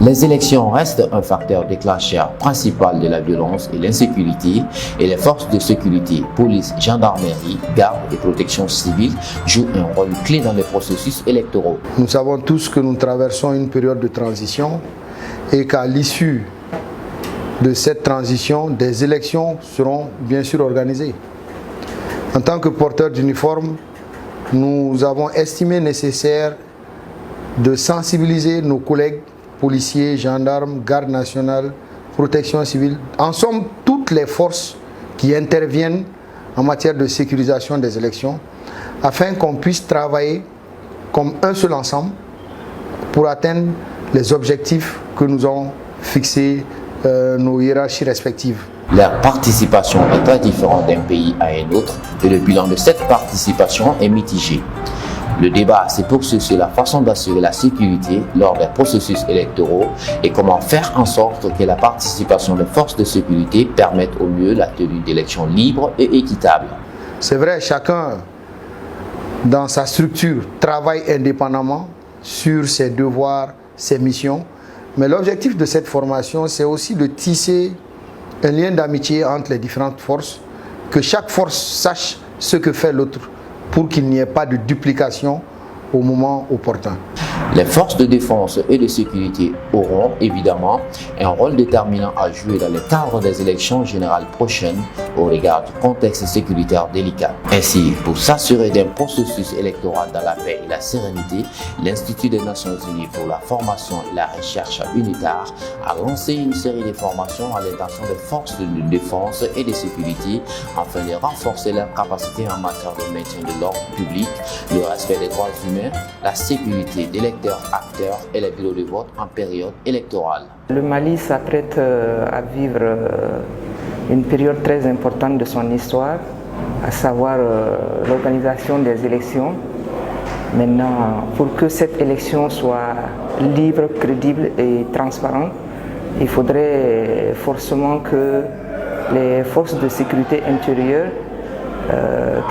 Les élections restent un facteur déclencheur principal de la violence et l'insécurité et les forces de sécurité, police, gendarmerie, garde et protection civile jouent un rôle clé dans les processus électoraux. Nous savons tous que nous traversons une période de transition et qu'à l'issue de cette transition, des élections seront bien sûr organisées. En tant que porteurs d'uniforme, nous avons estimé nécessaire de sensibiliser nos collègues policiers, gendarmes, garde nationale, protection civile, en somme toutes les forces qui interviennent en matière de sécurisation des élections, afin qu'on puisse travailler comme un seul ensemble pour atteindre les objectifs que nous ont fixés nos hiérarchies respectives. Leur participation est très différente d'un pays à un autre et le bilan de cette participation est mitigé. Le débat se poursuit sur la façon d'assurer la sécurité lors des processus électoraux et comment faire en sorte que la participation des forces de sécurité permette au mieux la tenue d'élections libres et équitables. C'est vrai, chacun dans sa structure travaille indépendamment sur ses devoirs, ses missions, mais l'objectif de cette formation, c'est aussi de tisser un lien d'amitié entre les différentes forces, que chaque force sache ce que fait l'autre, pour qu'il n'y ait pas de duplication au moment opportun. Les forces de défense et de sécurité auront évidemment un rôle déterminant à jouer dans le cadre des élections générales prochaines au regard du contexte sécuritaire délicat. Ainsi, pour s'assurer d'un processus électoral dans la paix et la sérénité, l'Institut des Nations Unies pour la formation et la recherche UNITAR a lancé une série de formations à l'intention des forces de défense et de sécurité afin de renforcer leurs capacités en matière de maintien de l'ordre public, le respect des droits humains, la sécurité des acteurs et les bureaux de vote en période électorale. Le Mali s'apprête à vivre une période très importante de son histoire, à savoir l'organisation des élections. Maintenant, pour que cette élection soit libre, crédible et transparente, il faudrait forcément que les forces de sécurité intérieure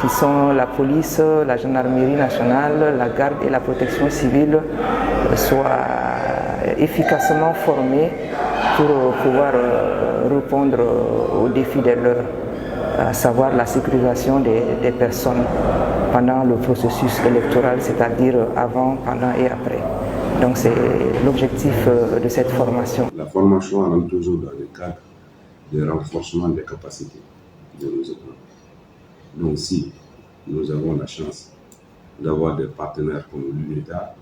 qui sont la police, la gendarmerie nationale, la garde et la protection civile soient efficacement formées pour pouvoir répondre aux défis de l'heure, à savoir la sécurisation des personnes pendant le processus électoral, c'est-à-dire avant, pendant et après. Donc c'est l'objectif de cette formation. La formation rentre toujours dans le cadre du renforcement des capacités de nos écoles. Donc si nous avons la chance d'avoir des partenaires comme l'UNITAR,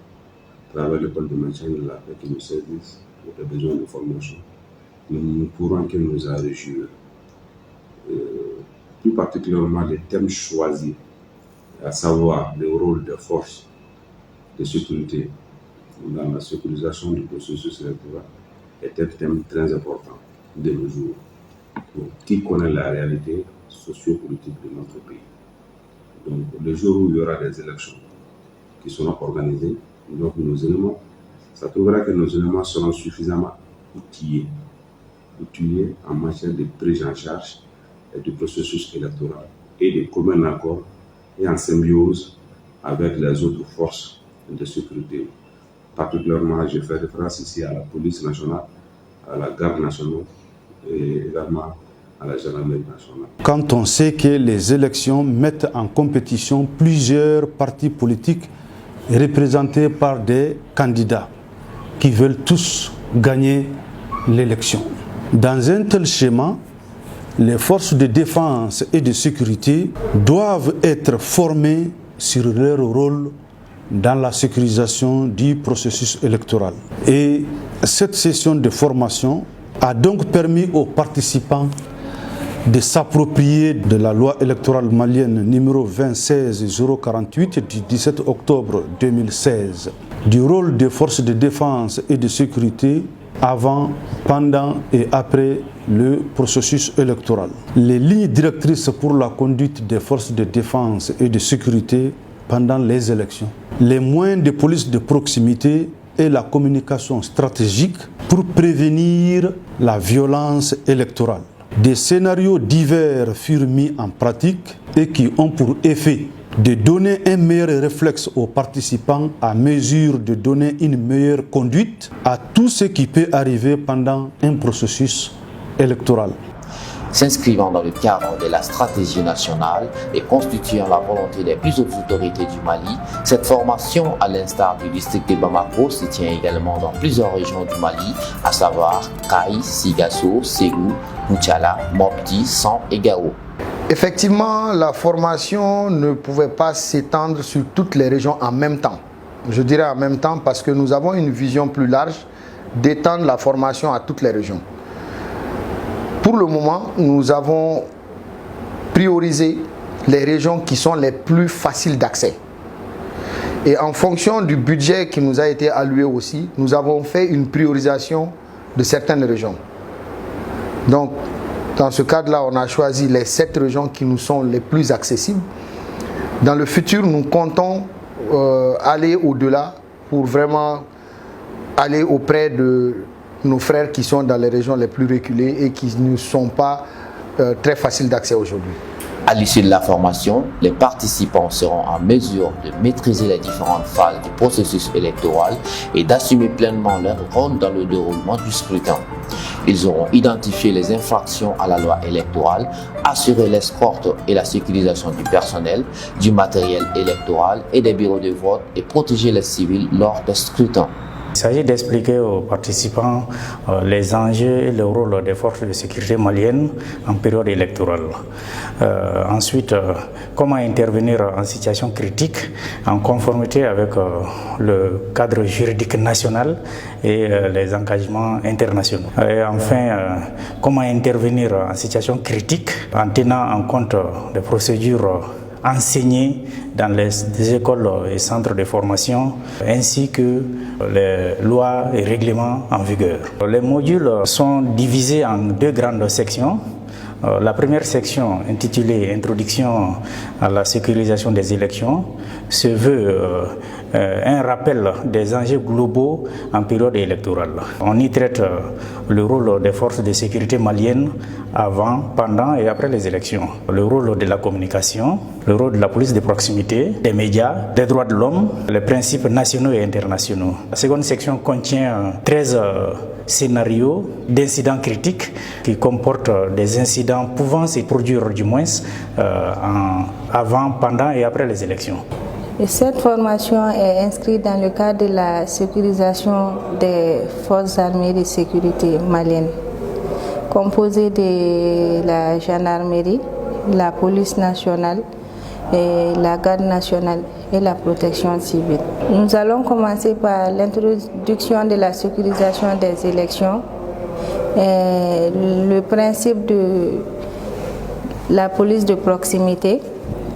à travers l'école de maintien de la paix qui nous service pour les besoins de formation, nous ne pourrons que nous en réjouir. Plus particulièrement les thèmes choisis, à savoir le rôle des forces de sécurité dans la sécurisation du processus électoral, est un thème très important de nos jours. Donc, qui connaît la réalité sociopolitique de notre pays. Donc, le jour où il y aura des élections qui seront organisées, donc nos éléments, ça trouvera que nos éléments seront suffisamment outillés en matière de prise en charge et du processus électoral et de commun accord et en symbiose avec les autres forces de sécurité. Particulièrement, je fais référence ici à la police nationale, à la garde nationale et également à la gendarmerie nationale. Quand on sait que les élections mettent en compétition plusieurs partis politiques représentés par des candidats qui veulent tous gagner l'élection. Dans un tel schéma, les forces de défense et de sécurité doivent être formées sur leur rôle dans la sécurisation du processus électoral. Et cette session de formation a donc permis aux participants de s'approprier de la loi électorale malienne numéro 26048 du 17 octobre 2016, du rôle des forces de défense et de sécurité avant, pendant et après le processus électoral. Les lignes directrices pour la conduite des forces de défense et de sécurité pendant les élections, les moyens de police de proximité et la communication stratégique pour prévenir la violence électorale. Des scénarios divers furent mis en pratique et qui ont pour effet de donner un meilleur réflexe aux participants à mesure de donner une meilleure conduite à tout ce qui peut arriver pendant un processus électoral. S'inscrivant dans le cadre de la stratégie nationale et constituant la volonté des plus hautes autorités du Mali, cette formation, à l'instar du district de Bamako, se tient également dans plusieurs régions du Mali, à savoir Kaï, Sigasso, Ségou, Moutchala, Mopti, San et Gao. Effectivement, la formation ne pouvait pas s'étendre sur toutes les régions en même temps. Je dirais en même temps parce que nous avons une vision plus large d'étendre la formation à toutes les régions. Pour le moment, nous avons priorisé les régions qui sont les plus faciles d'accès. Et en fonction du budget qui nous a été alloué aussi, nous avons fait une priorisation de certaines régions. Donc, dans ce cadre-là, on a choisi les 7 régions qui nous sont les plus accessibles. Dans le futur, nous comptons aller au-delà pour vraiment aller auprès de nos frères qui sont dans les régions les plus reculées et qui ne sont pas très faciles d'accès aujourd'hui. À l'issue de la formation, les participants seront en mesure de maîtriser les différentes phases du processus électoral et d'assumer pleinement leur rôle dans le déroulement du scrutin. Ils auront identifié les infractions à la loi électorale, assuré l'escorte et la sécurisation du personnel, du matériel électoral et des bureaux de vote et protégé les civils lors des scrutins. Il s'agit d'expliquer aux participants les enjeux et le rôle des forces de sécurité maliennes en période électorale. Ensuite, comment intervenir en situation critique en conformité avec le cadre juridique national et les engagements internationaux. Et enfin, comment intervenir en situation critique en tenant en compte des procédures enseignées dans les écoles et centres de formation, ainsi que les lois et règlements en vigueur. Les modules sont divisés en 2 grandes sections. La première section, intitulée « Introduction à la sécurisation des élections », se veut un rappel des enjeux globaux en période électorale. On y traite le rôle des forces de sécurité maliennes avant, pendant et après les élections, le rôle de la communication, le rôle de la police de proximité, des médias, des droits de l'homme, les principes nationaux et internationaux. La seconde section contient 13 scénarios d'incidents critiques qui comportent des incidents pouvant se produire du moins avant, pendant et après les élections. Et cette formation est inscrite dans le cadre de la sécurisation des forces armées de sécurité maliennes, composée de la gendarmerie, la police nationale, et la garde nationale et la protection civile. Nous allons commencer par l'introduction de la sécurisation des élections, et le principe de la police de proximité,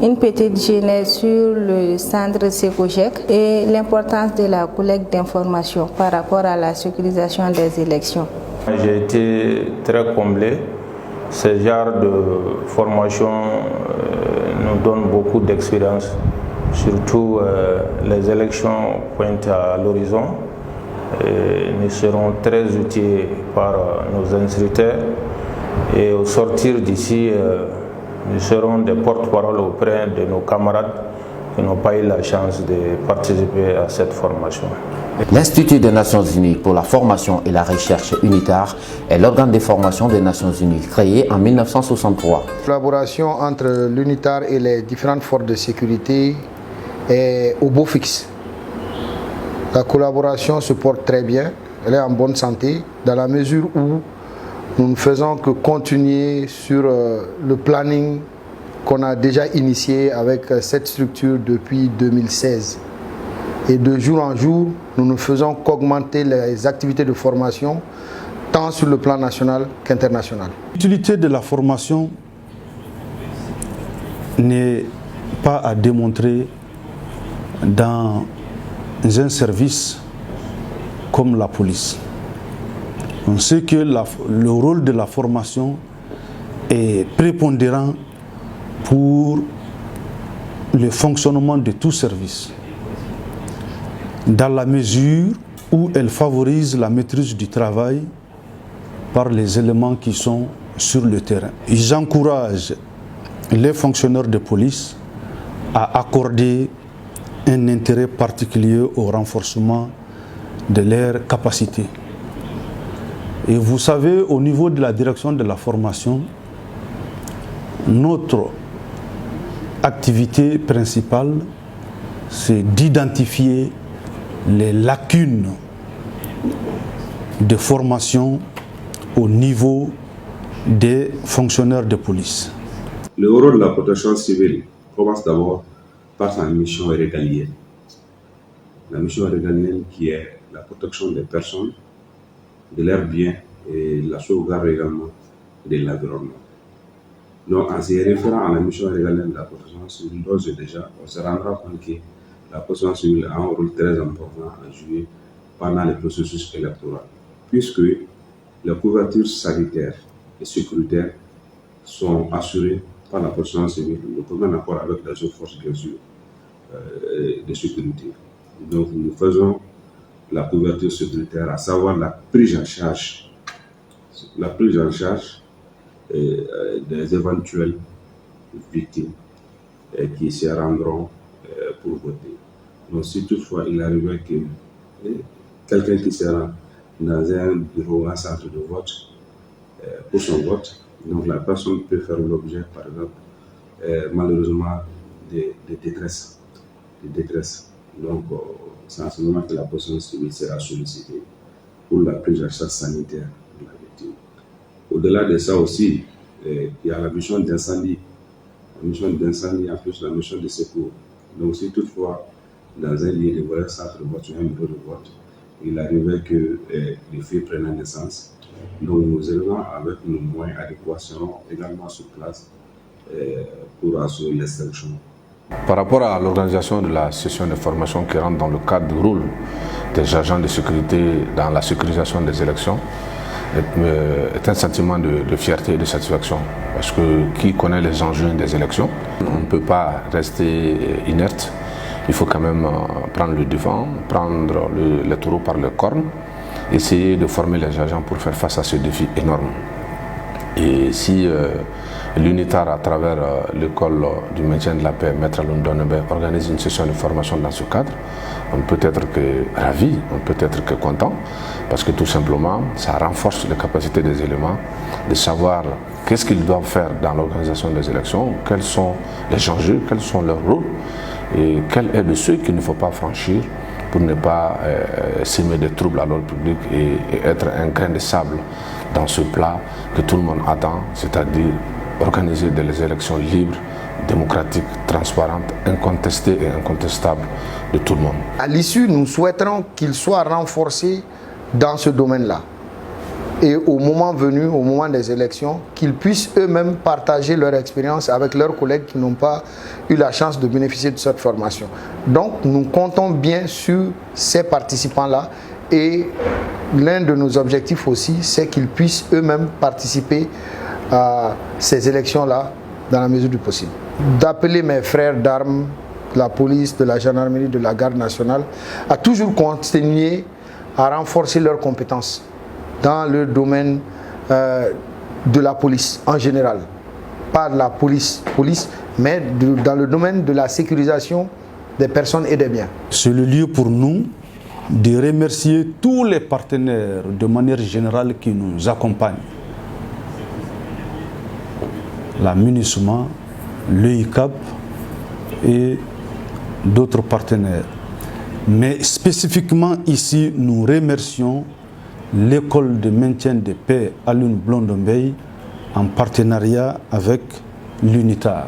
une petite genèse sur le centre Secogec et l'importance de la collecte d'informations par rapport à la sécurisation des élections. J'ai été très comblé. Ce genre de formation nous donne beaucoup d'expérience, surtout les élections pointent à l'horizon. Nous serons très utiles par nos instructeurs et au sortir d'ici, nous serons des porte-parole auprès de nos camarades qui n'ont pas eu la chance de participer à cette formation. L'Institut des Nations Unies pour la formation et la recherche UNITAR est l'organe de formation des Nations Unies créé en 1963. La collaboration entre l'UNITAR et les différentes forces de sécurité est au beau fixe. La collaboration se porte très bien, elle est en bonne santé dans la mesure où nous ne faisons que continuer sur le planning qu'on a déjà initié avec cette structure depuis 2016. Et de jour en jour, nous ne faisons qu'augmenter les activités de formation, tant sur le plan national qu'international. L'utilité de la formation n'est pas à démontrer dans un service comme la police. On sait que le rôle de la formation est prépondérant pour le fonctionnement de tout service, dans la mesure où elle favorise la maîtrise du travail par les éléments qui sont sur le terrain. Ils encouragent les fonctionnaires de police a accordé un intérêt particulier au renforcement de leurs capacités. Et vous savez, au niveau de la direction de la formation, notre activité principale, c'est d'identifier les lacunes de formation au niveau des fonctionnaires de police. Le rôle de la protection civile commence d'abord par sa mission régalienne. La mission régalienne qui est la protection des personnes, de leurs biens et la sauvegarde également de l'environnement. Donc, en se référant à la mission régalienne de la protection civile, d'ores et déjà, on se rendra compte que la protection civile a un rôle très important à jouer pendant le processus électoral, puisque les couvertures sanitaires et sécuritaires sont assurées par la protection civile, le commun accord avec les autres forces, bien sûr, de sécurité. Donc, nous faisons la couverture sécuritaire, à savoir la prise en charge des éventuelles victimes qui se rendront pour voter. Donc, si toutefois il arrivait que quelqu'un qui se rend dans un bureau, un centre de vote pour son vote, donc la personne peut faire l'objet, par exemple, malheureusement, de détresse. Donc, c'est en ce moment que la protection civile sera sollicitée pour la prise en charge sanitaire de la victime. Au-delà de ça aussi, il y a la mission d'incendie. La mission d'incendie, en plus la mission de secours. Donc, si toutefois, dans un lieu de vote, centre de vote, un bureau de vote, il arrivait que les faits prennent naissance. Donc, nous élevons avec nos moyens adéquats, seront également sur place pour assurer l'extinction. Par rapport à l'organisation de la session de formation qui rentre dans le cadre du rôle des agents de sécurité dans la sécurisation des élections, est un sentiment de fierté et de satisfaction. Parce que qui connaît les enjeux des élections, on ne peut pas rester inerte. Il faut quand même prendre le devant, prendre les taureaux par les cornes, essayer de former les agents pour faire face à ce défi énorme. Et si l'UNITAR, à travers l'école du maintien de la paix, Maître Alioune Donebe, organise une session de formation dans ce cadre, on peut être que ravi, on peut être que content, parce que tout simplement, ça renforce les capacités des éléments de savoir qu'est-ce qu'ils doivent faire dans l'organisation des élections, quels sont les enjeux, quels sont leurs rôles, et quel est de ceux qu'il ne faut pas franchir pour ne pas semer des troubles à l'ordre public et être un grain de sable dans ce plat que tout le monde attend, c'est-à-dire organiser des élections libres, démocratiques, transparentes, incontestées et incontestables de tout le monde. À l'issue, nous souhaiterons qu'ils soient renforcés dans ce domaine-là. Et au moment venu, au moment des élections, qu'ils puissent eux-mêmes partager leur expérience avec leurs collègues qui n'ont pas eu la chance de bénéficier de cette formation. Donc, nous comptons bien sur ces participants-là. Et l'un de nos objectifs aussi, c'est qu'ils puissent eux-mêmes participer à ces élections-là dans la mesure du possible. D'appeler mes frères d'armes, de la police, de la gendarmerie, de la garde nationale, à toujours continuer à renforcer leurs compétences dans le domaine de la police en général. Pas de la police, mais dans le domaine de la sécurisation des personnes et des biens. C'est le lieu pour nous de remercier tous les partenaires de manière générale qui nous accompagnent. La MINUSMA, l'EICAP et d'autres partenaires. Mais spécifiquement ici, nous remercions l'école de maintien de paix Alioune Blondombeï en partenariat avec l'UNITAR.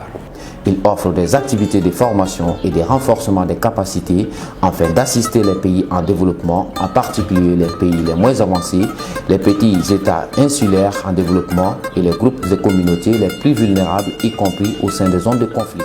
Il offre des activités de formation et de renforcement des capacités afin d'assister les pays en développement, en particulier les pays les moins avancés, les petits États insulaires en développement et les groupes et communautés les plus vulnérables, y compris au sein des zones de conflit.